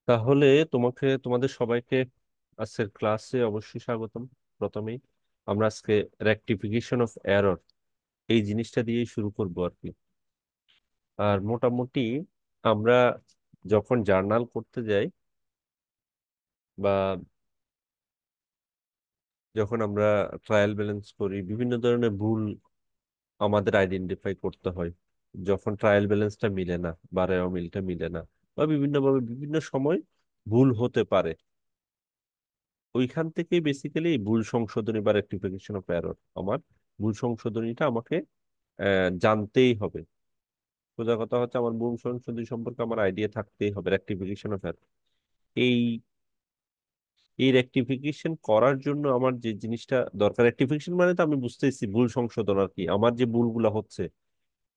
তাহলে তোমাদের সবাইকে আজকের ক্লাসে অবশ্যই স্বাগতম। প্রথমেই আমরা আজকে রেকটিফিকেশন অফ এরর এই জিনিসটা দিয়েই শুরু করব আর কি। আর মোটামুটি আমরা যখন জার্নাল করতে যাই বা যখন আমরা ট্রায়াল ব্যালেন্স করি, বিভিন্ন ধরনের ভুল আমাদের আইডেন্টিফাই করতে হয়। যখন ট্রায়াল ব্যালেন্সটা মিলে না বা রেও মিলটা মিলে না বা বিভিন্নভাবে বিভিন্ন সময় ভুল হতে পারে, ওইখান থেকেই বেসিক্যালি ভুল সংশোধনী বা রেক্টিফিকেশন অফ এরর। আমার ভুল সংশোধনীটা আমাকে জানতেই হবে। সোজা কথা হচ্ছে আমার ভুল সংশোধনী সম্পর্কে আমার আইডিয়া থাকতেই হবে। রেক্টিফিকেশন অফ এরর, এই এই রেক্টিফিকেশন করার জন্য আমার যে জিনিসটা দরকার, রেক্টিফিকেশন মানে তো আমি বুঝতেছি ভুল সংশোধন আর কি। আমার যে ভুলগুলা হচ্ছে,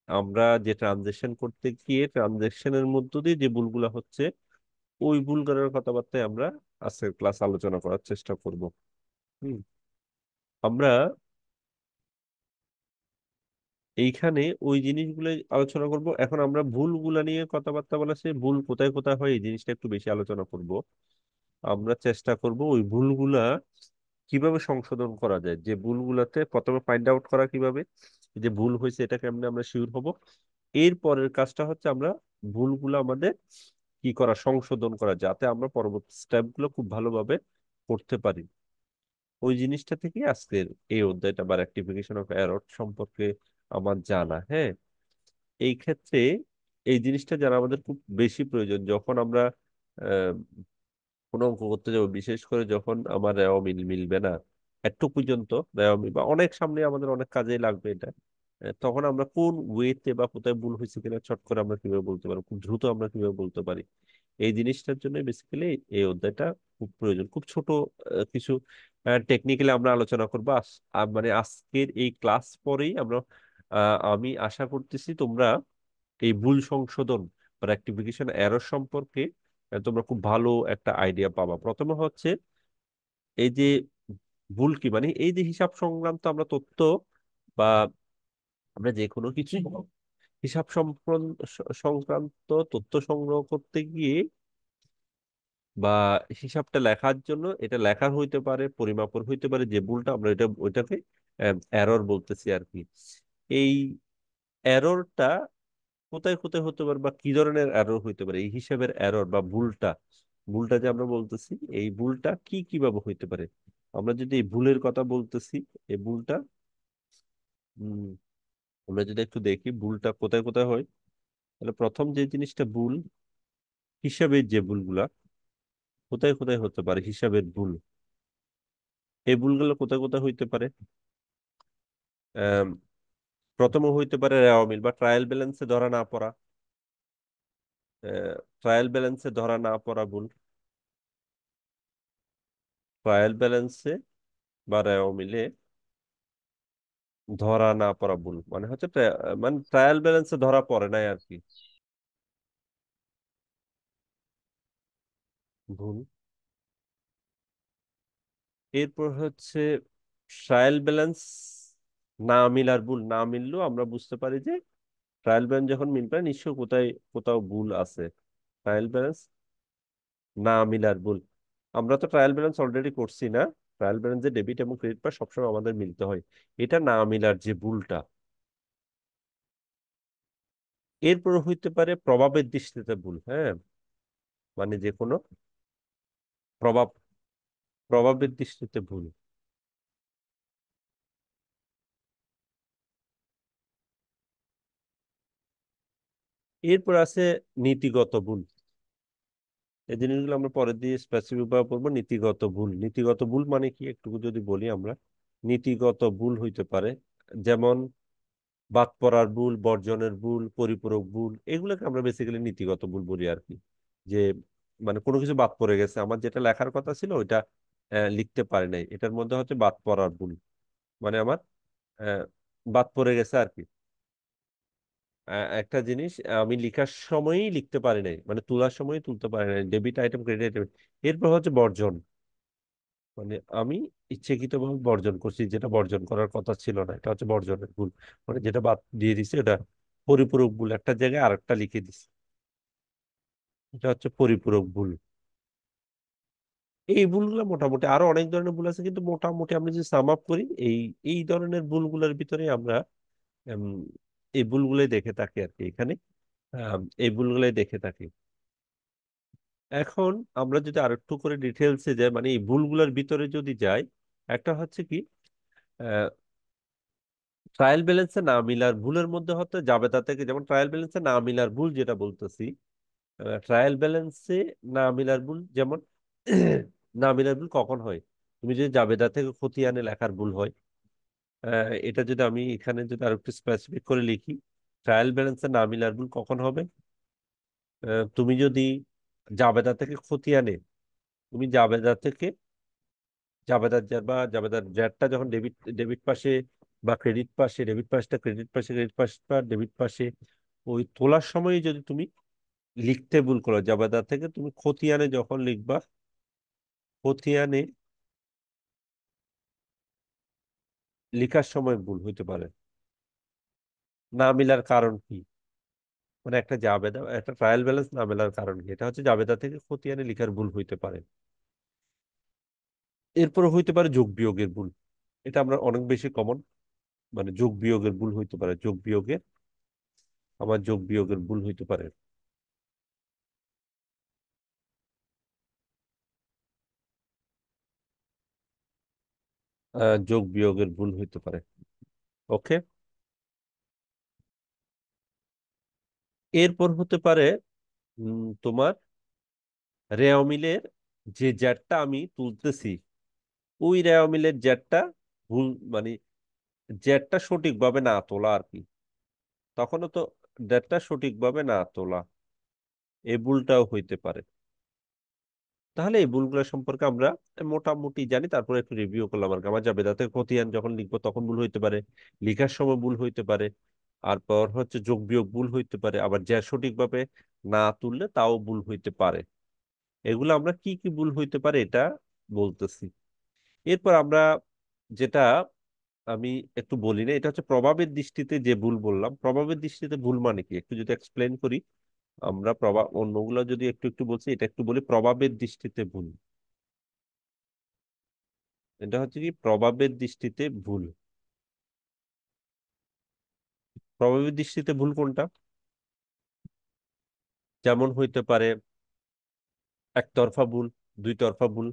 আমরা যে ট্রানজেকশন করতে গিয়ে ট্রানজেকশনের মধ্য দিয়ে যে ভুলগুলা হচ্ছে, ওই ভুলগুলোর কথাবার্তায় আমরা আজকের ক্লাস আলোচনা করার চেষ্টা করব। হুম। আমরা এইখানে ওই জিনিসগুলো আলোচনা করব। এখন আমরা ভুলগুলা নিয়ে কথাবার্তা বলা, সে ভুল কোথায় কোথায় হয় এই জিনিসটা একটু বেশি আলোচনা করব। আমরা চেষ্টা করব ওই ভুলগুলা কিভাবে সংশোধন করা যায়, যে ভুলগুলাতে প্রথমে ফাইন্ড আউট করা কিভাবে যে ভুল হয়েছে, এটা কেমনে আমরা শিওর হব। এর পরের কাজটা হচ্ছে আমরা ভুলগুলো আমাদের কি করা, সংশোধন করা, যাতে আমরা পরবর্তী স্টেপগুলো খুব ভালোভাবে করতে পারি। ওই জিনিসটা থেকে আজকের এই অধ্যায়টা বা রেকটিফিকেশন অফ এরর সম্পর্কে আমার জানা। হ্যাঁ, এই ক্ষেত্রে এই জিনিসটা জানা আমাদের খুব বেশি প্রয়োজন যখন আমরা আহ, কোনো অঙ্ক করতে যাবো, বিশেষ করে যখন আমার রেওয়া মিলবে না একটু পর্যন্ত, রেওয়া মিল বা অনেক সামনে আমাদের অনেক কাজে লাগবে এটা। তখন আমরা কোন ওয়েতে বা কোথায় ভুল হয়েছে কিনা চট করে আমরা কিভাবে বলতে পারি, খুব দ্রুত আমরা কিভাবে বলতে পারি, এই জিনিসটার জন্য বেসিক্যালি এই অধ্যায়টা খুব প্রয়োজন। খুব ছোট কিছু টেকনিক্যালি আমরা আলোচনা করবো মানে আজকের এই ক্লাস পরেই আমরা আমি আশা করতেছি তোমরা এই ভুল সংশোধন বা রেক্টিফিকেশন এরর সম্পর্কে তোমরা খুব ভালো একটা আইডিয়া পাবা। প্রথমে হচ্ছে এই যে ভুল কি, মানে এই যে হিসাব সংক্রান্ত আমরা তথ্য বা আমরা যে কোনো কিছু হিসাব সংক্রান্ত তথ্য সংগ্রহ করতে গিয়ে বা হিসাবটা লেখার জন্য, এটা লেখার হইতে পারে, পরিমাপের হইতে পারে, যে ভুলটা আমরা ওইটাকে এরর বলতেছি আর কি। এই এররটা কোথায় কোথায় হতে পারে বা কি ধরনের এরর হইতে পারে, এই হিসাবের এরর বা ভুলটা, ভুলটা যে আমরা বলতেছি এই ভুলটা কি কিভাবে হইতে পারে। আমরা যদি এই ভুলের কথা বলতেছি, এই ভুলটা উম, আমরা যদি একটু দেখি ভুলটা কোথায় কোথায় হয়, তাহলে প্রথম যে জিনিসটা ভুল, হিসাবের যে ভুলগুলা কোথায় কোথায় হতে পারে, হিসাবের ভুল, এই ভুলগুলো কোথায় কোথায় হইতে পারে। আহ প্রথমে হইতে পারে রেওয়া মিল বা ট্রায়াল ব্যালেন্সে ধরা না পড়া। ট্রায়াল ব্যালেন্সে ধরা না পড়া ভুল, ট্রায়াল ব্যালেন্সে বা রেওয়া মিলে ধরা না পড়া ভুল মানে হচ্ছে মানে ট্রায়াল ব্যালেন্সে ধরা পড়ে নাই আর কি ভুল। এরপর হচ্ছে ট্রায়াল ব্যালেন্স না মিলার ভুল, না মিললেও আমরা বুঝতে পারি যে ট্রায়াল ব্যালেন্স যখন মিলবে নিশ্চয় কোথায় কোথাও ভুল আছে। ট্রায়াল ব্যালেন্স না মিলার ভুল, আমরা তো ট্রায়াল ব্যালেন্স অলরেডি করছি না, ট্রায়াল ব্যালেন্সে ডেবিট এবং ক্রেডিট পার সবসময় আমাদের মিলতে হয়, এটা না মিলার যে ভুলটা। এরপর হইতে পারে প্রভাবের দৃষ্টিতে ভুল। হ্যাঁ, মানে যে কোনো প্রভাব, প্রভাবের দৃষ্টিতে ভুল। এরপর আছে নীতিগত ভুল। এই জিনিসগুলো আমরা পরে দিয়ে স্পেসিফিক ভাবে পড়বো। নীতিগত ভুল, নীতিগত ভুল মানে কি একটু যদি বলি আমরা, নীতিগত ভুল হইতে পারে যেমন বাদ পড়ার ভুল, বর্জনের ভুল, পরিপূরক ভুল, এগুলোকে আমরা বেসিক্যালি নীতিগত ভুল বলি আর কি। যে মানে কোনো কিছু বাদ পড়ে গেছে, আমার যেটা লেখার কথা ছিল ওইটা লিখতে পারি নাই, এটার মধ্যে হচ্ছে বাদ পড়ার ভুল। মানে আমার আহ, বাদ পড়ে গেছে আর কি। একটা জিনিস আমি লিখার সময়ই লিখতে পারি নাই, মানে তোলার সময় তুলতে পারি নাই, ডেবিট আইটেম ক্রেডিট আইটেম। এরপর হচ্ছে বর্জন, মানে আমি ইচ্ছাকৃতভাবে বর্জন করছি, যেটা বর্জন করার কথা ছিল না, এটা হচ্ছে বর্জনের ভুল। মানে যেটা বাদ দিয়ে দিছে এটা পরিপূরক ভুল, একটা জায়গায় আরেকটা লিখে দিছে, এটা হচ্ছে পরিপূরক ভুল। এই ভুলগুলো মোটামুটি আরো অনেক ধরনের ভুল আছে, কিন্তু মোটামুটি আমরা যদি সাম আপ করি, এই এই ধরনের ভুলগুলোর ভিতরে আমরা উম, এই ভুলগুলোই দেখে থাকি আর কি এখানে। এই ভুলগুলোই দেখে থাকি। এখন আমরা যদি আর একটু করে ডিটেলসে যাই, মানে এই ভুলগুলোর ভিতরে যদি যাই, একটা হচ্ছে কি, ট্রায়াল ব্যালেন্সে না মিলার ভুলের মধ্যে হতে জাবেদা থেকে, যেমন ট্রায়াল ব্যালেন্সে না মিলার ভুল যেটা বলতেছি, ট্রায়াল ব্যালেন্সে না মিলার ভুল যেমন না মিলার ভুল কখন হয়? তুমি যদি জাবেদা থেকে খতিয়ানে লেখার ভুল হয়, এটা যদি আমি এখানে যদি আর একটু স্পেসিফিক করে লিখি, ট্রায়াল ব্যালেন্সে না মিলার ভুল কখন হবে? তুমি যদি জাবেদা থেকে খতিয়ানে, তুমি জাবেদা থেকে জাবেদার জের বা জাবেদার জেরটা যখন ডেবিট ডেবিট পাশে বা ক্রেডিট পাশে, ডেবিট পাশটা ক্রেডিট পাশে, ক্রেডিট পাশটা ডেবিট পাশে, ওই তোলার সময় যদি তুমি লিখতে ভুল করো, জাবেদা থেকে তুমি খতিয়ানে যখন লিখবা, খতিয়ানে লেখার সময় ভুল হইতে পারে। না মিলার কারণ কি? মানে একটা জাবেদা, একটা ট্রায়াল ব্যালেন্স না মেলার কারণ কি? এটা হচ্ছে জাবেদা থেকে খতিয়ানে লেখার ভুল হইতে পারে। এরপর হইতে পারে যোগ বিয়োগের ভুল। এটা আমরা অনেক বেশি কমন, মানে যোগ বিয়োগের ভুল হইতে পারে, যোগ বিয়োগের, আমার যোগ বিয়োগের ভুল হইতে পারে। যোগ বিয়োগের ভুল হইতে পারে। ওকে। এরপর হতে পারে তোমার রেওয়া মিলের যে জ্যাটটা আমি তুলতেছি, ওই রেওয়া মিলের জ্যাটটা ভুল, মানে জ্যাটটা সঠিকভাবে না তোলা আর কি। তখনও তো জ্যাটটা সঠিকভাবে না তোলা, এই ভুলটাও হইতে পারে। তাহলে এই ভুলগুলো সম্পর্কে আমরা মোটামুটি জানি, তারপরে একটু রিভিউ করলাম আর কি। আমার জাবেদাতে খতিয়ান যখন লিখবো তখন ভুল হইতে পারে, লিখার সময় ভুল হইতে পারে, আর পর হচ্ছে যোগ বিয়োগ ভুল হইতে পারে, আবার যা সঠিকভাবে না তুললে তাও ভুল হইতে পারে। এগুলো আমরা কি কি ভুল হইতে পারে এটা বলতেছি। এরপর আমরা যেটা আমি একটু বলি না, এটা হচ্ছে প্রভাবের দৃষ্টিতে যে ভুল বললাম। প্রভাবের দৃষ্টিতে ভুল মানে কি একটু যদি এক্সপ্লেন করি। আমরা প্রভাব অন্যগুলো যদি একটু একটু বলছি, এটা একটু বলি প্রভাবের দৃষ্টিতে ভুল। এটা হচ্ছে কি প্রভাবের দৃষ্টিতে ভুল। প্রভাবের দৃষ্টিতে ভুল কোনটা? যেমন হইতে পারে একতরফা ভুল, দুই তরফা ভুল,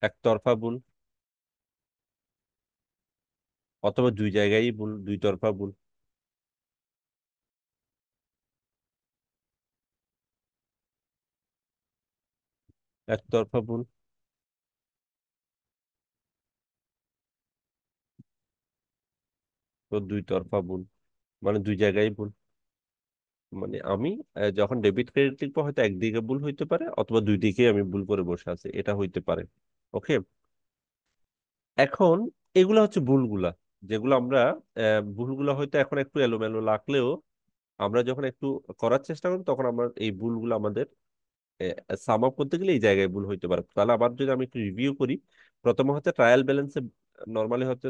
একতরফা ভুল, অথবা দুই জায়গায় ভুল, দুই তরফা ভুল। একতরফা ভুল তো দুই তরফা ভুল, মানে দুই জায়গায় ভুল। মানে আমি যখন ডেবিট ক্রেডিট লিখবো, হয়তো একদিকে ভুল হইতে পারে, অথবা দুই দিকে আমি ভুল করে বসে আছি, এটা হইতে পারে। ওকে। এখন এগুলা হচ্ছে ভুলগুলা, যেগুলো আমরা ভুলগুলা হয়তো এখন একটু এলোমেলো লাগলেও, আমরা যখন একটু করার চেষ্টা করি তখন আমরা এই ভুলগুলো আমাদের সাম আপ করতে গেলে এই জায়গায় ভুল হইতে পারে। তাহলে আবার যদি আমি একটু রিভিউ করি, প্রথমে হচ্ছে ট্রায়াল ব্যালেন্সে, নর্মালি হচ্ছে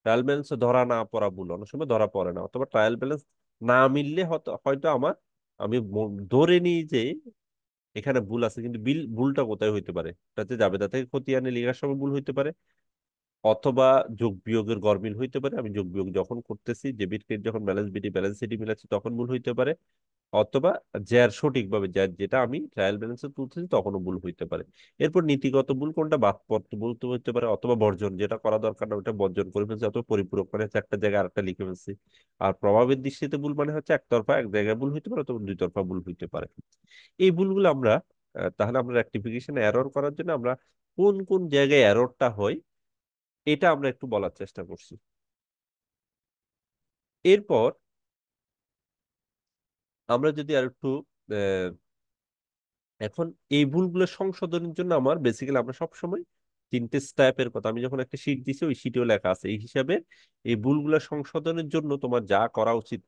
ট্রায়াল ব্যালেন্সে ধরা না পড়া ভুল অনেক সময় ধরা পড়ে না, অথবা ট্রায়াল ব্যালেন্স না মিললে হয়তো হয়তো আমার, আমি ধরে নিই যে এখানে ভুল আছে, কিন্তু ভুলটা কোথায় হইতে পারে? এটা হচ্ছে জাবেদা থেকে খতিয়ানে লেখার সময় ভুল হইতে পারে, অথবা যোগ বিয়োগের গরমিল হইতে পারে, আমি যোগ বিয়োগ যখন করতেছি, ডেবিট ক্রেডিট যখন ব্যালেন্স বিটি ব্যালেন্স সিটি মিলাচ্ছি তখন ভুল হইতে পারে, অথবা জ্যার সঠিকভাবে জ্যার যেটা আমি ট্রায়াল ব্যালেন্সে তুলতেছি তখনও ভুল হইতে পারে। এরপর নীতিগত ভুল কোনটা, বাদপত্র বলতে হইতে পারে, অথবা বর্জন, যেটা করা দরকার না ওটা বর্জন করে ফেলছি, অথবা পরিপূরক মানে হচ্ছে একটা জায়গায় আরেকটা লিখে ফেলছি। আর প্রভাবের দৃষ্টিতে ভুল মানে হচ্ছে একতরফা, এক জায়গায় ভুল হইতে পারে, অথবা দুই তরফা ভুল হইতে পারে। এই ভুলগুলো আমরা তাহলে আমরা রেকটিফিকেশন এরর করার জন্য আমরা কোন কোন জায়গায় এররটা হয় এটা আমরা একটু বলার চেষ্টা করছি। এরপর আমরা যদি আর একটু এখন এই ভুলগুলো সংশোধনের জন্য আমার বেসিক্যালি, আমরা সব সময় তিনটে স্টেপের কথা, আমি যখন একটা শীট দিছি ওই শীটেও লেখা আছে, এই হিসাবে এই ভুলগুলো সংশোধনের জন্য তোমার যা করা উচিত,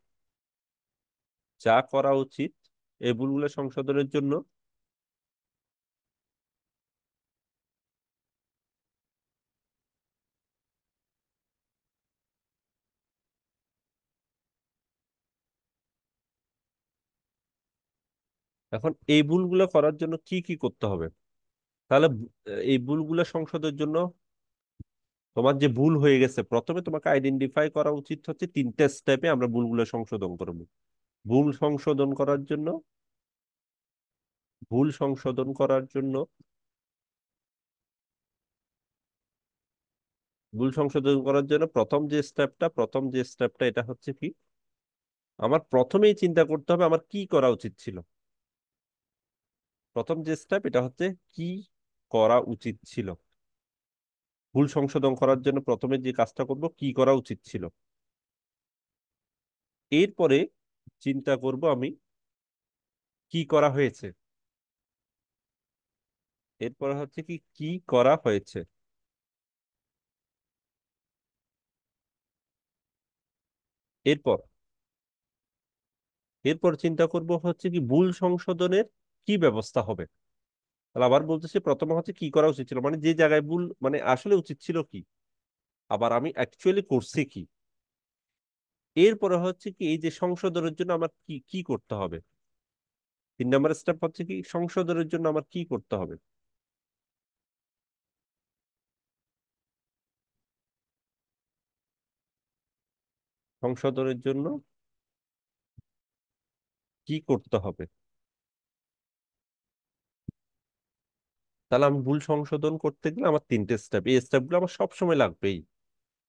যা করা উচিত এই ভুলগুলো সংশোধনের জন্য, এখন এই ভুলগুলো করার জন্য কি কি করতে হবে? তাহলে এই ভুলগুলো সংশোধনের জন্য তোমার যে ভুল হয়ে গেছে, প্রথমে তোমাকে আইডেন্টিফাই করা উচিত হচ্ছে তিনটে স্টেপে আমরা ভুলগুলো সংশোধন করব। ভুল সংশোধন করার জন্য ভুল সংশোধন করার জন্য ভুল সংশোধন করার জন্য প্রথম যে স্টেপটা এটা হচ্ছে কি, আমার প্রথমেই চিন্তা করতে হবে আমার কি করা উচিত ছিল। প্রথম যে স্টেপ এটা হচ্ছে কি করা উচিত ছিল। ভুল সংশোধন করার জন্য প্রথমে যে কাজটা করব কি করা উচিত ছিল। এরপরে চিন্তা করব আমি কি করা হয়েছে। এরপর হচ্ছে কি কি করা হয়েছে। এরপর এরপর চিন্তা করব হচ্ছে কি ভুল সংশোধনের কি ব্যবস্থা হবে। তাহলে আবার বলতেছি, প্রথমে হচ্ছে কি করা উচিত ছিল, মানে যে জায়গায় ভুল, মানে আসলে উচিত ছিল কি, আবার আমি অ্যাকচুয়ালি করছি কি। এরপরে হচ্ছে কি এই যে সংশোধনের জন্য আমার কি কি করতে হবে। 3 নম্বর স্টেপ হচ্ছে কি সংশোধনের জন্য আমার কি করতে হবে। সংশোধনের জন্য কি করতে হবে। তাহলে আমি ভুল সংশোধন করতে গেলে আমার তিনটে স্টেপ, এই স্টেপগুলো আমার সবসময় লাগবেই।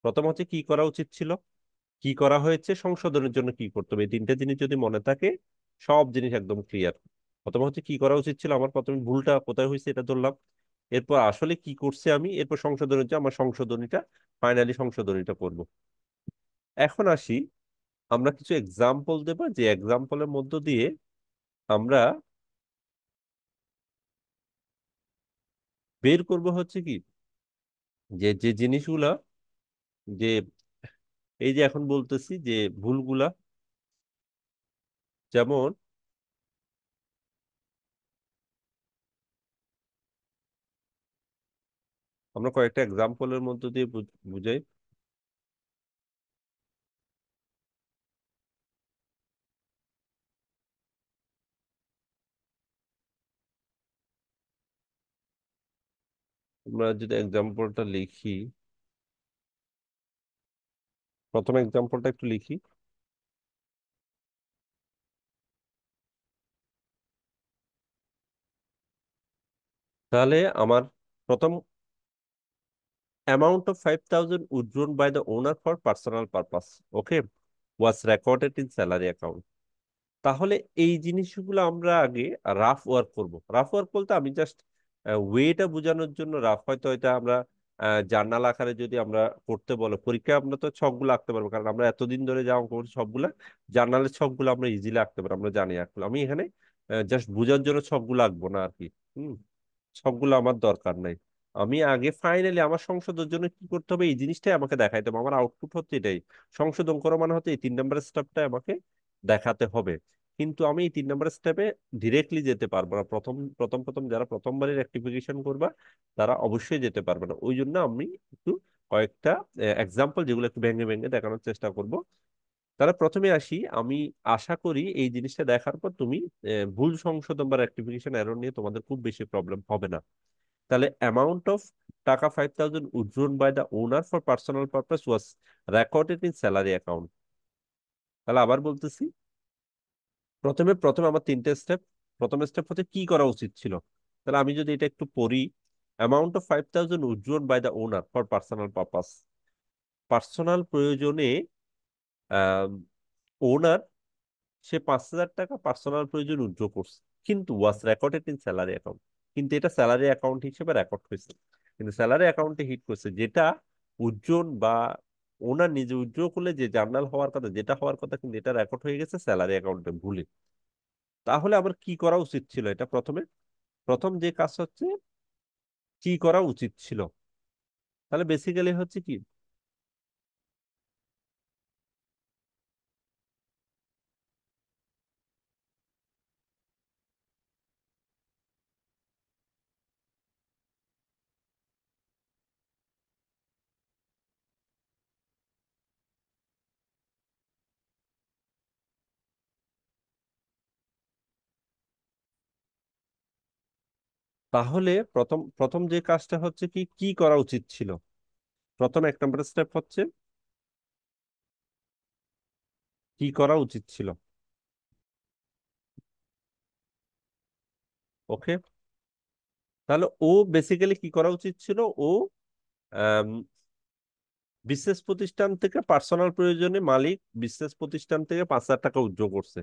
প্রথম হচ্ছে কি করা উচিত ছিল, কি করা হয়েছে, সংশোধনের জন্য কি করতে হবে। এই তিনটে জিনিস যদি মনে থাকে, সব জিনিস একদম ক্লিয়ার। প্রথম হচ্ছে কি করা উচিত ছিল, আমার প্রথমে ভুলটা কোথায় হয়েছে এটা ধরলাম। এরপর আসলে কি করছি আমি, এরপর সংশোধনের জন্য আমার সংশোধনীটা, ফাইনালি সংশোধনীটা করব। এখন আসি, আমরা কিছু এক্সাম্পল দেব, যে এক্সাম্পলের মধ্য দিয়ে আমরা বের করব হচ্ছে কি যে যে জিনিসগুলা, যে এই যে এখন বলতেছি যে ভুলগুলা, যেমন আমরা কয়েকটা এক্সাম্পলের মধ্য দিয়ে বুঝাই। আমরা যদি এক্সাম্পলটা লিখি, প্রথম এক্সাম্পলটা একটু লিখি। তাহলে আমার প্রথম, amount of 5,000 withdrawn by the owner for personal purpose, okay, was recorded in salary account। তাহলে এই জিনিসগুলো আমরা আগে রাফ ওয়ার্ক করব। রাফ ওয়ার্ক বলতে আমি জাস্ট ওয়েটা বোঝানোর জন্য রাফ, হয়তো এটা আমরা জার্নাল আকারে যদি আমরা করতে বলো পরীক্ষায়, আমরা তো ছকগুলো আঁকতে পারবো, কারণ আমরা এতদিন ধরে যা অঙ্ক করছি সবগুলা জার্নালের ছকগুলো আমরা ইজিলি আঁকতে পারবো, আমরা জানি আঁকবো। আমি এখানে জাস্ট বোঝার জন্য ছকগুলো আঁকবো না আর কি। হুম, সবগুলো আমার দরকার নাই। আমি আগে ফাইনালি আমার সংশোধনের জন্য কি করতে হবে এই জিনিসটাই আমাকে দেখাইতে হবে। আমার আউটপুট হচ্ছে এটাই, সংশোধন করা মানে হচ্ছে এই 3 নম্বর স্টেপটা আমাকে দেখাতে হবে। কিন্তু আমি এই 3 নম্বর স্টেপে ডিরেক্টলি যেতে পারবো না। প্রথম প্রথম প্রথম যারা প্রথমবারের রেক্টিফিকেশন করবা তারা অবশ্যই যেতে পারবে না। ওই জন্য আমি একটু কয়েকটা এক্সাম্পল, যেগুলো একটু ভেঙে ভেঙে দেখানোর চেষ্টা করব। তাহলে প্রথমে আসি, আমি আশা করি এই জিনিসটা দেখার পর তুমি ভুল সংশোধন বা রেক্টিফিকেশন এরর নিয়ে তোমাদের খুব বেশি প্রবলেম হবে না। তাহলে amount of taka 5,000 withdrawn by the owner for personal purpose was recorded in salary account. তাহলে আবার বলতেছি, প্রথমে প্রথমে আমার তিনটে স্টেপ। প্রথম স্টেপ হচ্ছে কি করা উচিত ছিল। তাহলে আমি যদি এটা একটু পড়ি, amount of 5,000 withdrawn by the owner for personal purpose, personal প্রয়োজনে ওনার সে 5,000 টাকা পার্সোনাল প্রয়োজন উইথড্র করছে, কিন্তু ওয়াজ রেকর্ডেড ইন স্যালারি অ্যাকাউন্ট। কিন্তু এটা স্যালারি অ্যাকাউন্ট হিসেবে রেকর্ড হয়েছে, কিন্তু স্যালারি অ্যাকাউন্টে হিট করছে, যেটা উজ্জ্বল বা ওনার নিজে উইথড্র করলে যে জার্নাল হওয়ার কথা, যেটা হওয়ার কথা, কিন্তু এটা রেকর্ড হয়ে গেছে স্যালারি অ্যাকাউন্টে ভুলে। তাহলে আমার কি করা উচিত ছিল, এটা প্রথমে প্রথম যে কাজ হচ্ছে কি করা উচিত ছিল। তাহলে বেসিক্যালি হচ্ছে কি, তাহলে প্রথম প্রথম যে কাজটা হচ্ছে কি কি করা উচিত ছিল? প্রথম 1 নম্বর স্টেপ হচ্ছে কি করা উচিত ছিল। ওকে, তাহলে ও বেসিক্যালি কি করা উচিত ছিল? ও আম, বিশেষ প্রতিষ্ঠান থেকে পার্সোনাল প্রয়োজনে মালিক বিশেষ প্রতিষ্ঠান থেকে 5,000 টাকা উইথড্র করছে।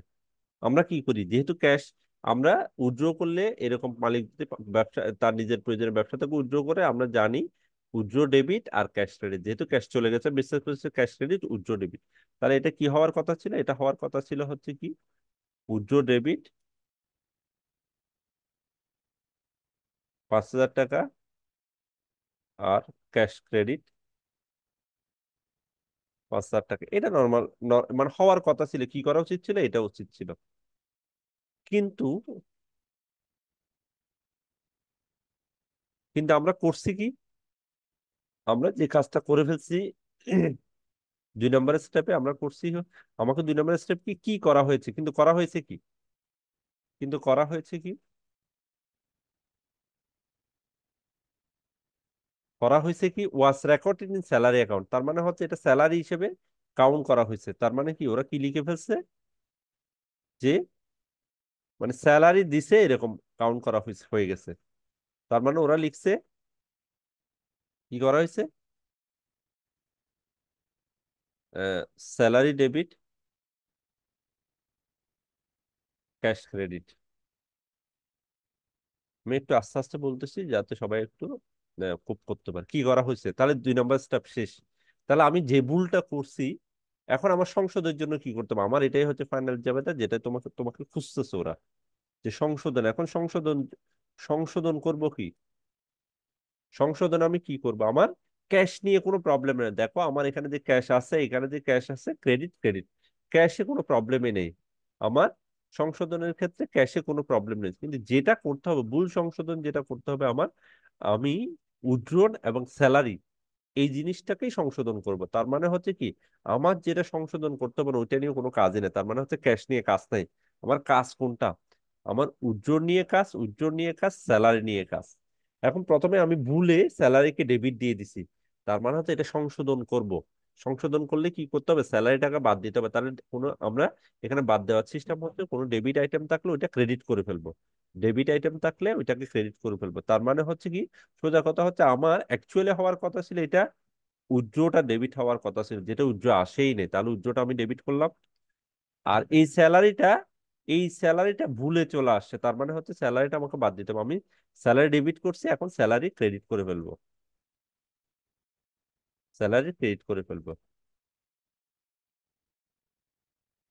আমরা কি করি, যেহেতু ক্যাশ আমরা উইথড্র করলে এরকম মালিক যদি ব্যবসা তার নিজের প্রয়োজনে ব্যবসা থেকে উইথড্র করে, আমরা জানি উইথড্র ডেবিট আর ক্যাশ ক্রেডিট, যেহেতু ক্যাশ চলে গেছে বিশেষ প্রতিষ্ঠান ক্যাশ ক্রেডিট উইথড্র ডেবিট। তাহলে এটা কি হওয়ার কথা ছিল? এটা হওয়ার কথা ছিল হচ্ছে কি উইথড্র ডেবিট 5,000 টাকা আর ক্যাশ ক্রেডিট 5,000 টাকা। এটা নর্মাল, মানে হওয়ার কথা ছিল, কি করা উচিত ছিল, এটা উচিত ছিল। কিন্তু কিন্তু আমরা করছি কি, আমরা যে কাজটা করে ফেলছি 2 নম্বরের স্টেপে আমরা করছি আমাকে 2 নম্বরের স্টেপ কি কি করা হয়েছে, কিন্তু করা হয়েছে কি, কিন্তু করা হয়েছে কি, করা হয়েছে কি ওয়াজ রেকর্ডেড ইন স্যালারি অ্যাকাউন্ট। তার মানে হচ্ছে এটা স্যালারি হিসেবে কাউন্ট করা হয়েছে। তার মানে কি ওরা কি লিখে ফেলছে যে মানে স্যালারি দিছে এরকম কাউন্ট করা হয়েছে, হয়ে গেছে। তার মানে ওরা লিখছে কি করা হয়েছে, স্যালারি ডেবিট ক্যাশ ক্রেডিট। আমি একটু আস্তে আস্তে বলতেছি যাতে সবাই একটু কোপ করতে পারে। কি করা হয়েছে, তাহলে 2 নম্বর স্টেপ শেষ। তাহলে আমি যে ভুলটা করছি এখন আমার সংশোধনের জন্য কি করতে হবে? আমার এটাই হচ্ছে ফাইনাল জায়গাটা, যেটা তোমাকে তোমাকে খুঁজতেছে ওরা, যে সংশোধন। এখন সংশোধন সংশোধন করব কি, সংশোধন আমি কি করব? আমার ক্যাশ নিয়ে কোনো প্রবলেম নেই। দেখো আমার এখানে যে ক্যাশ আছে, এখানে যে ক্যাশ আছে, ক্রেডিট ক্রেডিট, ক্যাশে কোনো প্রবলেমই নেই আমার। সংশোধনের ক্ষেত্রে ক্যাশে কোনো প্রবলেম নেই, কিন্তু যেটা করতে হবে ভুল সংশোধন যেটা করতে হবে আমার, আমি উইথড্রল এবং স্যালারি এই জিনিসটাকেই সংশোধন করব। তার মানে হচ্ছে কি আমার যেটা সংশোধন করতে হবে না, ওইটা নিয়ে কোনো কাজই নেই। তার মানে হচ্ছে ক্যাশ নিয়ে কাজ নাই। আমার কাজ কোনটা? আমার উজ্জ্বল নিয়ে কাজ, উজ্জ্বল নিয়ে কাজ, স্যালারি নিয়ে কাজ। এখন প্রথমে আমি ভুলে স্যালারিকে ডেবিট দিয়ে দিছি। তার মানে হচ্ছে এটা সংশোধন করব। সংশোধন করলে কি করতে হবে? স্যালারি টাকা বাদ দিতে হবে। তাহলে কোনো আমরা এখানে বাদ দেওয়ার সিস্টেম হচ্ছে কোনো ডেবিট আইটেম থাকলে ওইটা ক্রেডিট করে ফেলবো, ডেবিট আইটেম থাকলে ওইটাকে ক্রেডিট করে ফেলবো। তার মানে হচ্ছে কি সোজা কথা হচ্ছে আমার অ্যাকচুয়ালি হওয়ার কথা ছিল এটা উজ্জ্বলটা ডেবিট হওয়ার কথা ছিল, যেটা উজ্জ্বল আসেই নেই, তাহলে উজ্জ্বলটা আমি ডেবিট করলাম। আর এই স্যালারিটা ভুলে চলে আসছে, তার মানে হচ্ছে স্যালারিটা আমাকে বাদ দিতে হবে। আমি স্যালারি ডেবিট করছি, এখন স্যালারি ক্রেডিট করে ফেলবো, স্যালারি ক্রেডিট করে ফেলবো।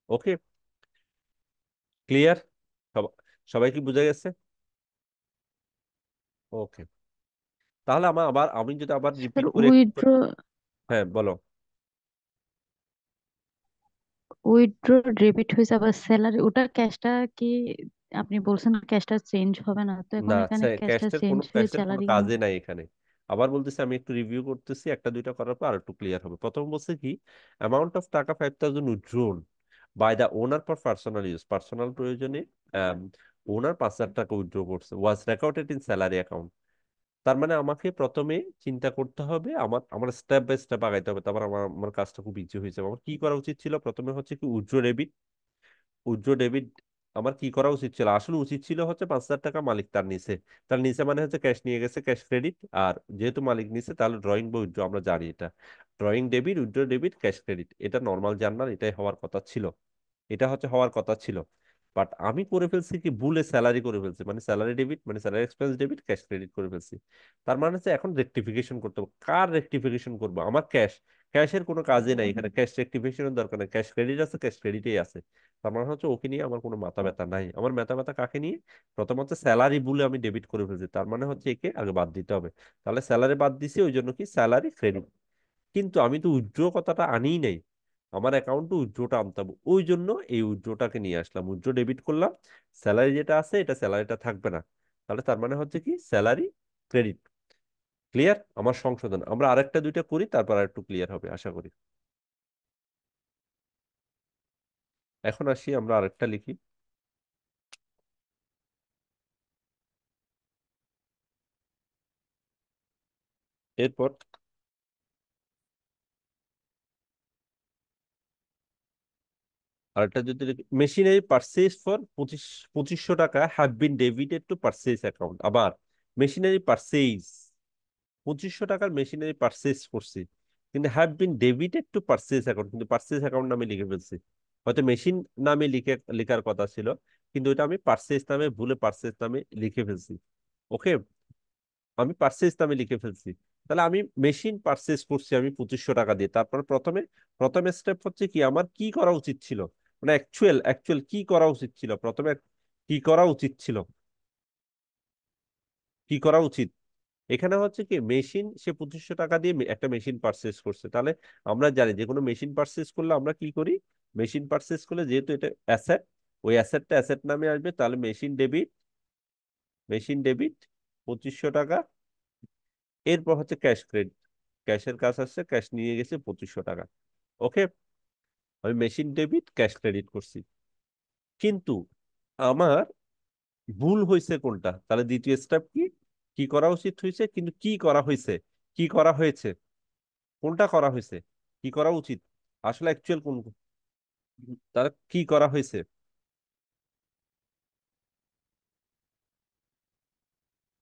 ওকে, ক্লিয়ার? সবাই কি বুঝে গেছে? ওকে, তাহলে আমি যদি আবার স্যার রিপিট করে উইথড্র হ্যাঁ বলো। উইথড্র ডেবিট হয়েছে আবার স্যালারি ওটা ক্যাশটা কি আপনি বলছেন ক্যাশটা চেঞ্জ হবে না তো না, এখন এখানে ক্যাশটা চেঞ্জ হয়ে ক্যাশের কোনো স্যালারি কেন? কাজে নাই এখানে। আবার বলতেছি, আমি একটু রিভিউ করতেছি, একটা দুইটা করার পর আর একটু ক্লিয়ার হবে। প্রথম বলছে কি amount of taka 5,000 withdrawn by the owner for personal use, personal প্রয়োজনে ওনার 5,000 টাকা উইথড্র করছে, was recorded in salary account. তার মানে আমাকে প্রথমে চিন্তা করতে হবে, আমার আমার স্টেপ বাই স্টেপ আগাইতে হবে। তারপর আমার আমার কাজটা খুব ইজি হয়েছে। আমার কি করা উচিত ছিল? প্রথমে হচ্ছে কি উইথড্র ডেবিট, উজ্জ্বল ডেবিট আমার কি করা উচিত ছিল? আসলে উচিত ছিল হচ্ছে 5,000 টাকা মালিক তার নিচে, তার নিচে মানে হচ্ছে ক্যাশ নিয়ে গেছে, ক্যাশ ক্রেডিট। আর যেহেতু মালিক নিচে তাহলে ড্রয়িং বা উইথড্র আমরা জানি এটা drawing debit, withdraw debit, cash credit, এটা নর্মাল জার্নাল, এটাই হওয়ার কথা ছিল। এটা হচ্ছে হওয়ার কথা ছিল। বাট আমি করে ফেলছি কি ভুলে স্যালারি করে ফেলছি, মানে স্যালারি ডেবিট মানে salary expense debit, cash credit করে ফেলছি। তার মানে হচ্ছে এখন রেকটিফিকেশন করতে হবে। কার রেকটিফিকেশন করবো? আমার ক্যাশ, ক্যাশের কোনো কাজে নাই এখানে, ক্যাশ রেকটিফিকেশনের দরকার নেই, ক্যাশ ক্রেডিট আছে, ক্যাশ ক্রেডিটেই আছে। তার মানে হচ্ছে ওকে নিয়ে আমার কোনো মাথা ব্যথা নাই। আমার মাথা ব্যথা কাকে নিয়ে? প্রথম হচ্ছে স্যালারি ভুলে আমি ডেবিট করে ফেলছি, তার মানে হচ্ছে একে আগে বাদ দিতে হবে। তাহলে স্যালারি বাদ দিছি, ওই জন্য কি স্যালারি ক্রেডিট। কিন্তু আমি তো উজ্জ্ব কথাটা আনিই নাই, আমার অ্যাকাউন্টে উজ্জ্বটা আনতে হবে, ওই জন্য এই উজ্জ্বটাকে নিয়ে আসলাম, উজ্জ্ব ডেবিট করলাম। স্যালারি যেটা আছে এটা স্যালারিটা থাকবে না। তাহলে তার মানে হচ্ছে কি স্যালারি ক্রেডিট। ক্লিয়ার? আমার সংশোধন আমরা আরেকটা দুইটা করি, তারপর আর একটু ক্লিয়ার হবে আশা করি। এখন আসি আমরা আরেকটা লিখি। এরপর আরেকটা যদি মেশিনারি পারচেজ ফর 2500 টাকা have been debited two purchase account. আবার মেশিনারি পারচেজ, 2500 টাকার মেশিনারি পারচেজ করছি, কিন্তু have been debited two purchase account, কিন্তু পারচেজ অ্যাকাউন্ট নামে লিখে ফেলছি। হয়তো মেশিন নামে লেখার কথা ছিল, কিন্তু এটা আমি পারচেজ নামে ভুলে পারচেজ নামে লিখে ফেলছি। ওকে, আমি পারচেজ নামে লিখে ফেলছি। তাহলে আমি মেশিন পারচেজ করছি আমি 2500 টাকা দিয়ে। তারপর প্রথমে প্রথমে স্টেপ হচ্ছে কি, আমার কি করা উচিত ছিল, মানে অ্যাকচুয়াল অ্যাকচুয়াল কি করা উচিত ছিল প্রথমে, কি করা উচিত ছিল, কি করা উচিত। এখানে হচ্ছে কি, মেশিন সে 2500 টাকা দিয়ে একটা মেশিন পারচেজ করছে। তাহলে আমরা জানি যে কোনো মেশিন পারচেজ করলে আমরা কি করি, মেশিন পারচেজ করলে যেহেতু এটা অ্যাসেট, ওই অ্যাসেটটা অ্যাসেট নামে আসবে। তাহলে মেশিন ডেবিট, মেশিন ডেবিট 2500 টাকা। এরপর হচ্ছে ক্যাশ ক্রেডিট, ক্যাশের কাজ আসছে, ক্যাশ নিয়ে গেছে 2500 টাকা। ওকে, আমি মেশিন ডেবিট ক্যাশ ক্রেডিট করছি। কিন্তু আমার ভুল হয়েছে কোনটা, তাহলে দ্বিতীয় স্টেপ কি, কি করা উচিত হয়েছে, কিন্তু কি করা হয়েছে, কি করা হয়েছে, কোনটা করা হয়েছে, কি করা উচিত, আসলে অ্যাকচুয়াল কোন, তার কি করা হয়েছে।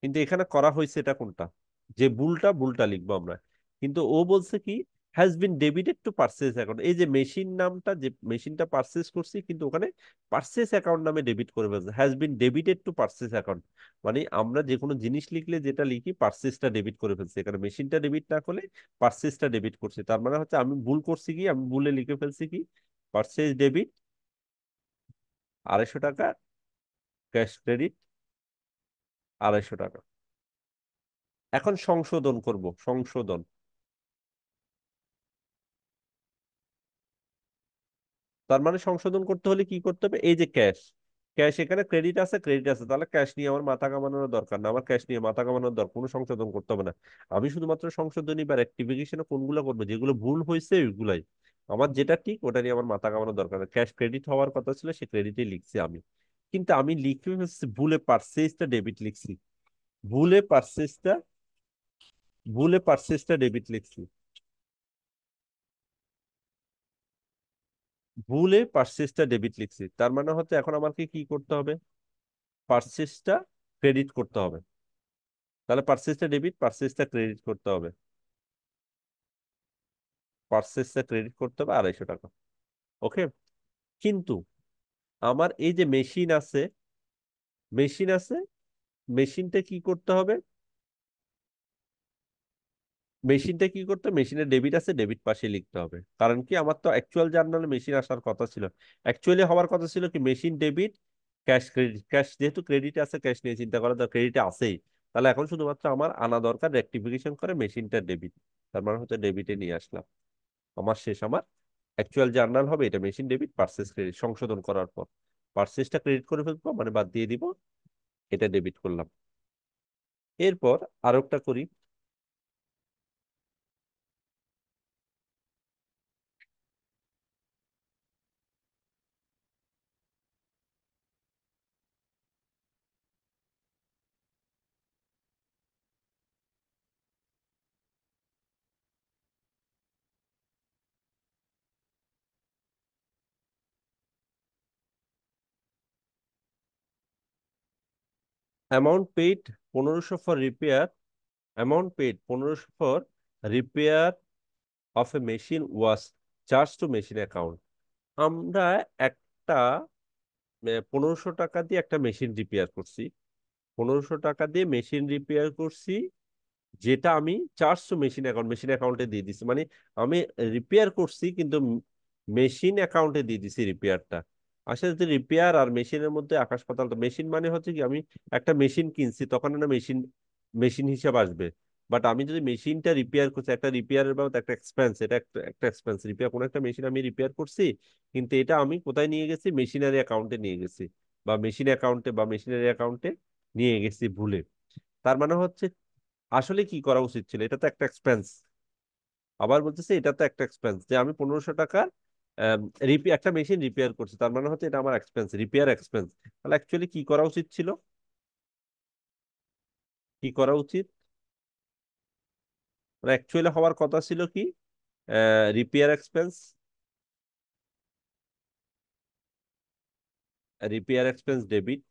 কিন্তু এখানে করা হয়েছে এটা কোনটা, যে ভুলটা, ভুলটা লিখবো আমরা। কিন্তু ও বলছে কি, has been debited two purchase account, এই যে মেশিন নামটা, যে মেশিনটা পারচেজ করছি, কিন্তু ওখানে পারচেজ অ্যাকাউন্ট নামে ডেবিট করে ফেলছে, has been debited two purchase account. মানে আমরা যে কোনো জিনিস লিখলে যেটা লিখি, পারচেজটা ডেবিট করে ফেলছে, এখানে মেশিনটা ডেবিট না করলে পারচেজটা ডেবিট করছে। তার মানে হচ্ছে আমি ভুল করছি কি, আমি ভুলে লিখে ফেলছি কি, পারচেজ ডেবিট 250 টাকা, ক্যাশ ক্রেডিট 250 টাকা। এখন সংশোধন করব, সংশোধন। তার মানে সংশোধন করতে হলে কি করতে হবে, এই যে ক্যাশ, ক্যাশ এখানে ক্রেডিট আছে, ক্রেডিট আছে, তাহলে ক্যাশ নিয়ে আমার মাথা কামানোর দরকার না, আমার ক্যাশ নিয়ে মাথা কামানোর দরকার, কোনো সংশোধন করতে হবে না। আমি শুধুমাত্র সংশোধনী বা রেক্টিফিকেশন কোনগুলো করবো, যেগুলো ভুল হয়েছে ওইগুলাই, আমার যেটা ঠিক ওটা নিয়ে আমার মাথা কামানোর দরকার নেই। ক্যাশ ক্রেডিট হওয়ার কথা ছিল, সে ক্রেডিটে লিখছি আমি, কিন্তু আমি লিখে ফেলছি ভুলে, পার্সেজটা ডেবিট লিখছি, ভুলে পার্সেজটা, ভুলে পার্সেজটা ডেবিট লিখছি, ভুলে পার্সেজটা ডেবিট লিখছি। তার মানে হচ্ছে এখন আমাকে কি করতে হবে, পার্সেসটা ক্রেডিট করতে হবে। তাহলে পার্সেসটা ডেবিট, পার্সেসটা ক্রেডিট করতে হবে, পার্সেসটা ক্রেডিট করতে হবে 250 টাকা। ওকে, কিন্তু আমার এই যে মেশিন আছে, মেশিন আছে, মেশিনটা কি করতে হবে, মেশিনটা কি করতে হবে, মেশিনের ডেবিট আছে, ডেবিট পাশে লিখতে হবে। কারণ কি, আমার তো অ্যাকচুয়াল জার্নালে মেশিন আসার কথা ছিল, অ্যাকচুয়ালি হওয়ার কথা ছিল কি, machine debit cash credit, cash যেহেতু ক্রেডিট আছে, ক্যাশ নিয়ে চিন্তা করা দরকার, ক্রেডিটে আছেই। তাহলে এখন শুধুমাত্র আমার আনা দরকার রেক্টিফিকেশন করে মেশিনটা ডেবিট। তার মানে হচ্ছে ডেবিটে নিয়ে আসলাম, আমার শেষ। আমার অ্যাকচুয়াল জার্নাল হবে এটা মেশিন ডেবিট পার্সেস ক্রেডিট, সংশোধন করার পর পার্সেসটা ক্রেডিট করে ফেলবো, মানে বাদ দিয়ে দিব, এটা ডেবিট করলাম। এরপর আরো একটা করি, amount paid 1500 for repair, amount paid 1500 for repair of a machine was charge to machine account. আমরা একটা 1500 টাকা দিয়ে একটা মেশিন রিপেয়ার করছি, 1500 টাকা দিয়ে মেশিন রিপেয়ার করছি, যেটা আমি চারশো মেশিন অ্যাকাউন্ট, মেশিন অ্যাকাউন্টে দিয়ে দিছি। মানে আমি রিপেয়ার করছি কিন্তু মেশিন অ্যাকাউন্টে দিয়ে দিছি রিপেয়ারটা। আসলে যে রিপেয়ার আর মেশিনের মধ্যে আকাশ পাতাল। তো মেশিন মানে হচ্ছে কি, আমি একটা মেশিন কিনছি তখন না মেশিন, মেশিন হিসাব আসবে। বাট আমি যদি মেশিনটা রিপেয়ার করছি, একটা রিপেয়ারের বাবদ একটা এক্সপেন্স, এটা একটা একটা এক্সপেন্স, রিপেয়ার কোনো একটা মেশিন আমি রিপেয়ার করছি, কিন্তু এটা আমি কোথায় নিয়ে গেছি, মেশিনারি অ্যাকাউন্টে নিয়ে গেছি, বা মেশিন অ্যাকাউন্টে বা মেশিনারি অ্যাকাউন্টে নিয়ে গেছি ভুলে। তার মানে হচ্ছে আসলে কি করা উচিত ছিল, এটা তো একটা এক্সপেন্স। আবার বলতেছে এটা তো একটা এক্সপেন্স, যে আমি 1500 টাকা একটা মেশিন রিপেয়ার করছি, তার মানে হচ্ছে এটা আমার এক্সপেন্স, রিপেয়ার এক্সপেন্স। তাহলে অ্যাকচুয়ালি কি করা উচিত ছিল, কি করা উচিত, অ্যাকচুয়ালি হওয়ার কথা ছিল কি, রিপেয়ার এক্সপেন্স, ডেবিট।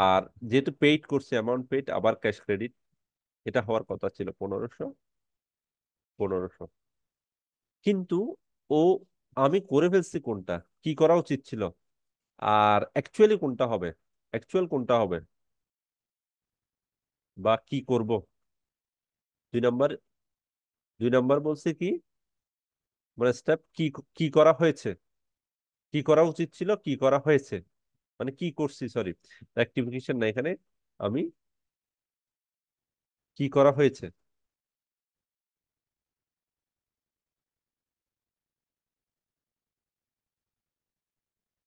আর যেহেতু পেইড করছে, অ্যামাউন্ট পেইড, আবার ক্যাশ ক্রেডিট, এটা হওয়ার কথা ছিল 1500। 1500, কিন্তু ও, আমি করে ফেলছি কোনটা, কি করা উচিত ছিল, আর অ্যাকচুয়ালি কোনটা হবে, অ্যাকচুয়াল কোনটা হবে, বা কি করব। 2 নম্বর, 2 নম্বর বলছে কি, মানে স্টেপ কি, কি করা হয়েছে, কি করা উচিত ছিল, কি করা হয়েছে, মানে কি করছি, সরি, রেক্টিফিকেশন না এখানে, আমি কি করা হয়েছে,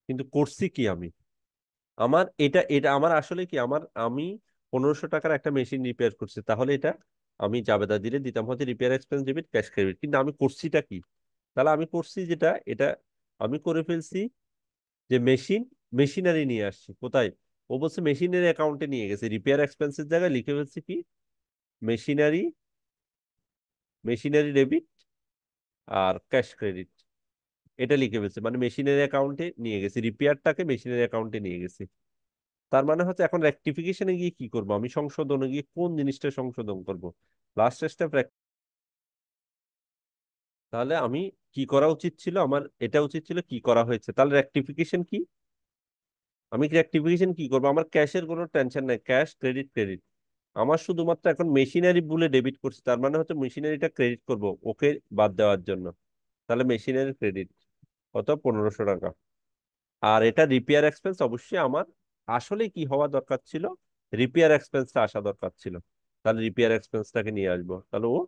কিন্তু করছি কি আমি। আমার এটা এটা আমার আসলে কি, আমি 1500 টাকার একটা মেশিন রিপেয়ার করছি, তাহলে এটা আমি জাবেদা দিলে দিতাম হচ্ছে repair expense debit, cash credit, কিন্তু আমি করছিটা কি, তাহলে আমি করছি যেটা, এটা আমি করে ফেলছি যে মেশিনারি নিয়ে আসছি কোথায়, ও বলছে মেশিনের অ্যাকাউন্টে নিয়ে গেছে, রিপেয়ার এক্সপেন্সের জায়গায় লিখে ফেলছি কি, মেশিনারি, ডেবিট আর ক্যাশ ক্রেডিট, এটা লিখে ফেলছে, মানে মেশিনের অ্যাকাউন্টে নিয়ে গেছি, রিপেয়ারটাকে মেশিনের অ্যাকাউন্টে নিয়ে গেছি। তার মানে হচ্ছে এখন রেকটিফিকেশনে গিয়ে কি করব, আমি সংশোধনে গিয়ে কোন জিনিসটা সংশোধন করব, লাস্ট স্টেপ। তাহলে আমি কি করা উচিত ছিল, আমার এটা উচিত ছিল কি করা হয়েছে, তাহলে রেকটিফিকেশন কি, আমি রেকটিফিকেশন কি করব, আমার ক্যাশের কোনো টেনশন নাই, ক্যাশ ক্রেডিট ক্রেডিট, আমার শুধুমাত্র এখন মেশিনারি বলে ডেবিট করছি, তার মানে হচ্ছে মেশিনারিটা ক্রেডিট করব ওকে বাদ দেওয়ার জন্য, তাহলে মেশিনারি ক্রেডিট কত, 1500 টাকা। আর এটা রিপেয়ার এক্সপেন্স, অবশ্যই আমার আসলে কি হওয়া দরকার ছিল, রিপেয়ার এক্সপেন্সটা আসা দরকার ছিল, তাহলে রিপেয়ার এক্সপেন্সটাকে নিয়ে আসবো, তাহলে ও,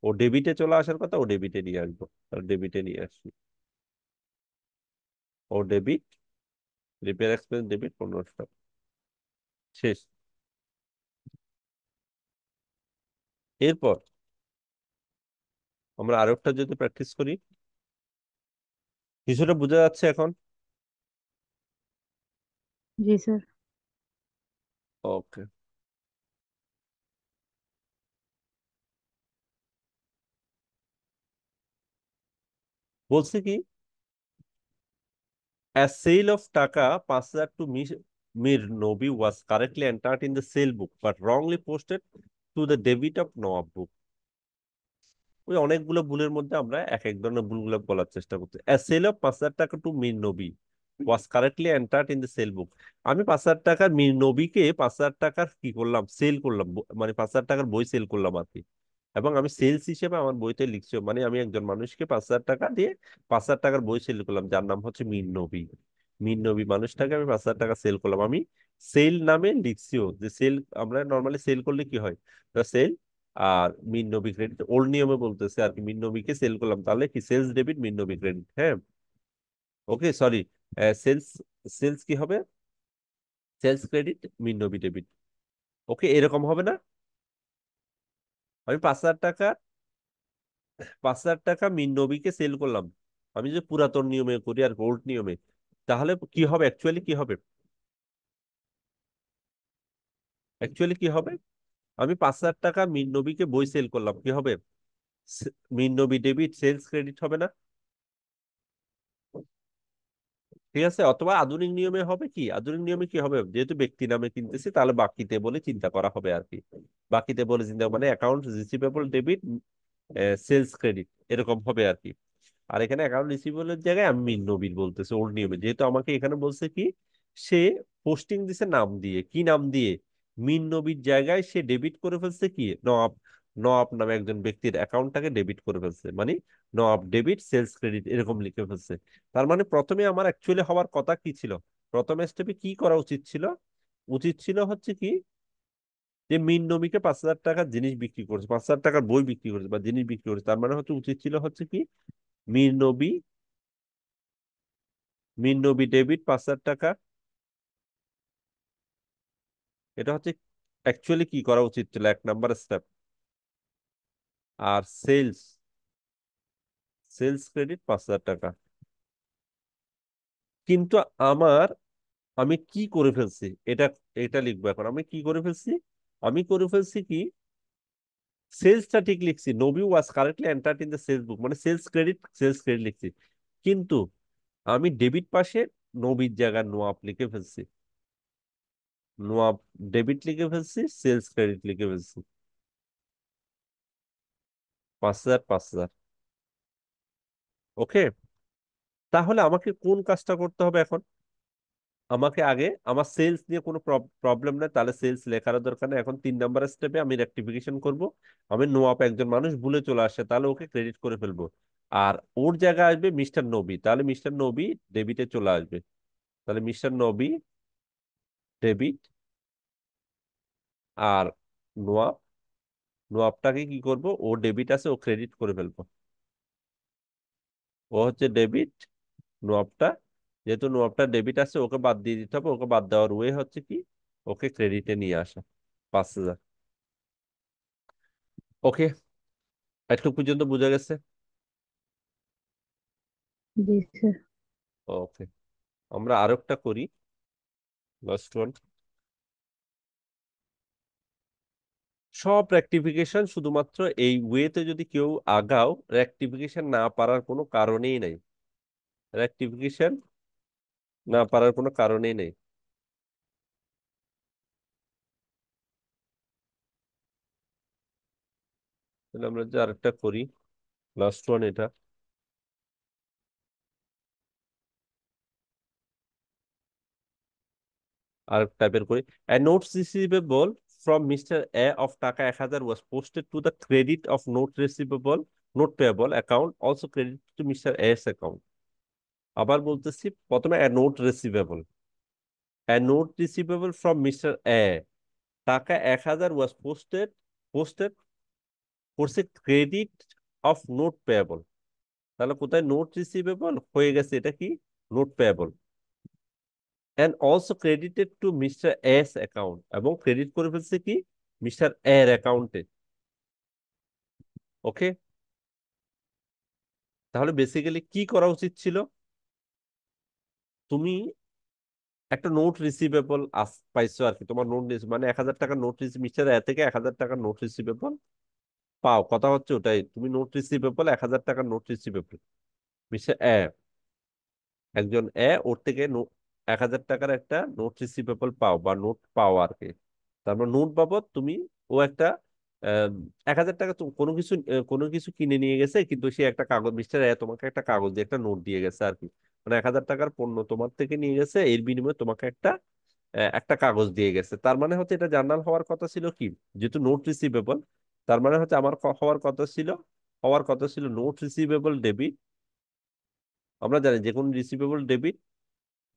ও ডেবিটে চলে আসার কথা, ও ডেবিটে নিয়ে আসবো, তাহলে ডেবিটে নিয়ে আসি, ও ডেবিট, রিপেয়ার এক্সপেন্স ডেবিট 1500 টাকা, শেষ। এরপর আমরা আরেকটা যদি প্র্যাকটিস করি, কিছুটা বোঝা যাচ্ছে এখন? जी सर। ওকে, বলছি কি, a sale of টাকা 5,000 to Mir Nobi was correctly entered in the sale book but wrongly posted to the debit of Nawab book. ওই অনেকগুলো ভুলের মধ্যে আমরা এক এক ধরনের ভুলগুলো বলার চেষ্টা করছি। A sale of 5,000 টাকা টু মীর নবী was correctly entered in the sale book. আমি 5,000 টাকার মীর নবীকে 5,000 টাকার কি করলাম, সেল করলাম, মানে 5,000 টাকার বই সেল করলাম আর কি, এবং আমি সেলস হিসেবে আমার বইতে লিখছি, মানে আমি একজন মানুষকে 5,000 টাকা দিয়ে 5,000 টাকার বই সেল করলাম, যার নাম হচ্ছে মীর নবী। মীর নবী মানুষটাকে আমি 5,000 টাকা সেল করলাম, আমি সেল নামে লিখছিও, যে সেল, আমরা নর্মালি সেল করলে কি হয়, সেল, আর মিন নবী ক্রেডিট ওল্ড নিয়মে বলতেছে আর কি, মিন নবীকে সেল করলাম, তাহলে কি সেলস ডেবিট মিন নবী ক্রেডিট, হ্যাঁ। ওকে, সরি, সেলস, সেলস কি হবে, সেলস ক্রেডিট মিন নবী ডেবিট। ওকে, এরকম হবে না, আমি 5,000 টাকা, 5,000 টাকা মিন নবীকে সেল করলাম, আমি যে পুরাতন নিয়মে করি আর ওল্ড নিয়মে, তাহলে কি হবে, অ্যাকচুয়ালি কি হবে, অ্যাকচুয়ালি কি হবে, আমি 5,000 টাকা মিন নবীকে বই সেল করলাম, কি হবে, মিন নবী ডেবিট সেলস ক্রেডিট হবে না, ঠিক আছে। অথবা আধুনিক নিয়মে হবে কি, আধুনিক নিয়মে কি হবে, যেহেতু ব্যক্তি নামে কিনতেছি, তাহলে বাকিতে বলে চিন্তা করা হবে আর কি, বাকিতে বলে চিন্তা, মানে account receivable debit sales credit, এরকম হবে আর কি। আর এখানে অ্যাকাউন্ট রিসিভেবলের জায়গায় আমি মিন নবীর বলতেছি ওল্ড নিয়মে, যেহেতু আমাকে এখানে বলছে কি, সে পোস্টিং দিছে নাম দিয়ে, কি নাম দিয়ে, মিন নবীর জায়গায় সে ডেবিট করে ফেলছে কি, নওয়াব, নওয়াব নামে একজন ব্যক্তির অ্যাকাউন্টটাকে ডেবিট করে ফেলছে, মানে নওয়াব ডেবিট সেলস ক্রেডিট এরকম লিখে ফেলছে। তার মানে প্রথমে আমার অ্যাকচুয়ালি হওয়ার কথা কি ছিল, প্রথম স্টেপে কি করা উচিত ছিল, উচিত ছিল হচ্ছে কি, যে মিন নবীকে 5,000 টাকার জিনিস বিক্রি করছে, 5,000 টাকার বই বিক্রি করছে বা জিনিস বিক্রি করছে, তার মানে হচ্ছে উচিত ছিল হচ্ছে কি, মীর নবী, মিন নবী ডেবিট 5,000 টাকা, এটা হচ্ছে অ্যাকচুয়ালি কি করা উচিত ছিল, 1 নাম্বার স্টেপ। আর সেলস, সেলস ক্রেডিট 5,000 টাকা, কিন্তু আমার, আমি কি করে ফেলছি, এটা, এটা লিখবো এখন, আমি কি করে ফেলছি, আমি করে ফেলছি কি, সেলসটা ঠিক লিখছি, নবী was correctly entered in the sales book, মানে সেলস ক্রেডিট লিখছি। কিন্তু আমি ডেবিট পাশে নবীর জায়গায় নোয়াব লিখে ফেলছি, নোয়াব ডেবিট লিখে ফেলছি, সেলস ক্রেডিট লিখে ফেলছি। 5,000 5,000। ওকে, তাহলে আমাকে কোন কাজটা করতে হবে এখন? আমাকে আগে আমার সেলস নিয়ে কোনো প্রবলেম নেই, তাহলে সেলস লেখার দরকার নেই। এখন 3 নম্বর স্টেপে আমি রেক্টিফিকেশন করব। আমি নোয়াব একজন মানুষ ভুলে চলে আসে, তাহলে ওকে ক্রেডিট করে ফেলবো। আর ওর জায়গায় আসবে মিস্টার নবী, তাহলে মিস্টার নবী ডেবিটে চলে আসবে। তাহলে মিস্টার নবী ডেবিট, আর নোয়াব, নোয়াবটাকে কি করব, ও ডেবিট আছে ও ক্রেডিট করে ফেলবো। ও হচ্ছে ডেবিট, নোয়াবটা, যেহেতু নোয়াবটা ডেবিট আছে ওকে বাদ দিয়ে দিতে হবে। ওকে বাদ দেওয়ার ওয়ে হচ্ছে কি, ওকে ক্রেডিটে নিয়ে আসা। 5,000। ওকে, একটু পর্যন্ত বোঝা গেছে? জি স্যার। ওকে, আমরা আরেকটা করি, লাস্ট ওয়ান। সব রেক্টিফিকেশন শুধুমাত্র এই ওয়েতে যদি কেউ আগাও, রেক্টিফিকেশন না পারার কোনো কারণেই নাই। রেক্টিফিকেশন না পারার কোনো কারণেই নেই। তাহলে আমরা যে আরেকটা করি, লাস্ট ওয়ান এটা, আর টাইপের করি। Notes receivable from mister A of taka 1,000 was posted to the credit of note payable account, also credit to mister S account. আবার বলতেছি, প্রথমে note receivable, note receivable from mister A, taka 1,000 was posted করছে credit of note payable. তাহলে কোথায় note receivable হয়ে গেছে, এটা কি note payable. And also credited to mister S account, এবং ক্রেডিট করে ফেলছে কি মিস্টার এর অ্যাকাউন্টে। ওকে, তাহলে বেসিক্যালি কি করা উচিত ছিল, তুমি একটা নোট রিসিভেবল পাইছো আর কি, তোমার নোট মানে 1,000 টাকার নোট রিসিভ, মিস্টার এ থেকে 1,000 টাকার নোট রিসিভেবল পাও, কথা হচ্ছে ওটাই, তুমি নোট রিসিভেবল 1,000 টাকার নোট রিসিভেবল, মিস্টার এ, একজন ওর থেকে 1,000 টাকার একটা নোট রিসিভেবল পাও বা নোট পাও আর কি। তারপর নোট বাবদ তুমি, ও একটা 1,000 টাকা তো কোনো কিছু কিনে নিয়ে গেছে, কিন্তু সে একটা কাগজ, মিস্টার তোমাকে একটা কাগজ দিয়ে একটা নোট দিয়ে গেছে আর কি। মানে 1,000 টাকার পণ্য তোমার থেকে নিয়ে গেছে, এর বিনিময়ে তোমাকে একটা কাগজ দিয়ে গেছে। তার মানে হচ্ছে এটা জার্নাল হওয়ার কথা ছিল কি, যেহেতু নোট রিসিভেবল, তার মানে হচ্ছে আমার হওয়ার কথা ছিল নোট রিসিভেবল ডেবিট। আমরা জানি যে কোনো রিসিভেবল ডেবিট,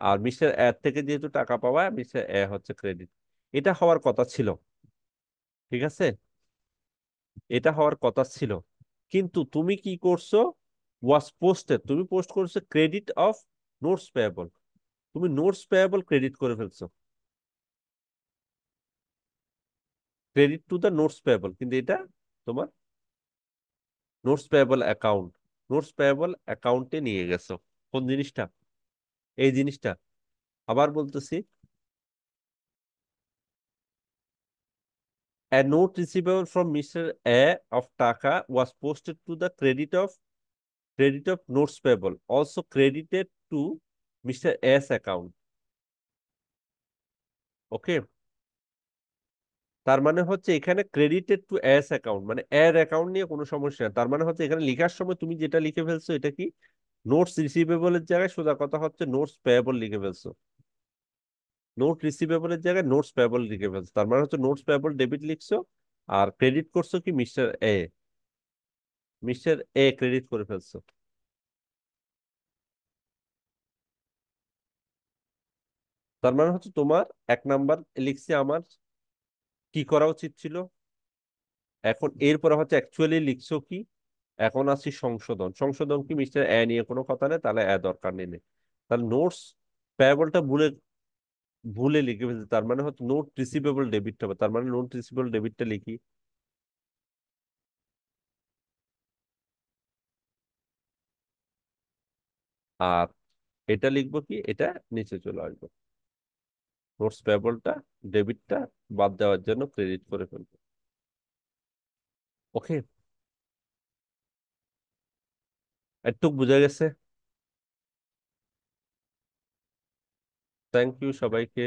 আর মিস্টার এর থেকে যেহেতু টাকা পাওয়া, মিস্টার এ হচ্ছে ক্রেডিট। এটা হওয়ার কথা ছিল, ঠিক আছে, এটা হওয়ার কথা ছিল। কিন্তু তুমি কি করছো, ওয়াজ পোস্টেড, তুমি পোস্ট করছো ক্রেডিট অফ নোটস পেয়েবল, তুমি নোটস পেয়েবল ক্রেডিট করে ফেলছো, credit to the notes payable, কিন্তু এটা তোমার notes payable account, notes payable অ্যাকাউন্টে নিয়ে গেছো। কোন জিনিসটা, এই জিনিসটা। আবার বলতেছি, a note receivable from Mr. A of Taka was posted to the credit of notes payable, also credited to Mr. A's account. ওকে, তার মানে হচ্ছে এখানে ক্রেডিটেড টু এস অ্যাকাউন্ট, মানে এর অ্যাকাউন্ট নিয়ে কোনো সমস্যা নেই। তার মানে হচ্ছে এখানে লেখার সময় তুমি যেটা লিখে ফেলছো এটা কি, নোটস রিসিভেবলের জায়গায় সোজা কথা হচ্ছে নোটস পেয়েবল লিখে ফেলছো, নোট রিসিভেবলের জায়গায় নোটস পেয়েবল লিখে ফেলছো। তার মানে হচ্ছে নোটস পেয়েবল ডেবিট লিখছো, আর ক্রেডিট করছো কি মিস্টার এ, মিস্টার এ ক্রেডিট করে ফেলছো। তার মানে হচ্ছে তোমার 1 নাম্বার লিখছে আমার কি করা উচিত ছিল। এখন এরপরে হচ্ছে অ্যাকচুয়ালি লিখছো কি, এখন আসছি সংশোধন। সংশোধন কি, মিস্টার এ নিয়ে কোনো কথা নেই, তাহলে দরকার নেই। তাহলে নোটস পেয়েবলটা ভুলে ভুলে লিখে ফেলছে, তার মানে হচ্ছে নোট রিসিভেবল ডেবিট হবে। তার মানে নোট রিসিভেবল ডেবিটটা লিখি, আর এটা লিখবো কি, এটা নিচে চলে আসবে, নোটস পেয়েবলটা ডেবিটটা বাদ দেওয়ার জন্য ক্রেডিট করে ফেলবো। ওকে, একটু বোঝা গেছে। থ্যাংক ইউ সবাইকে।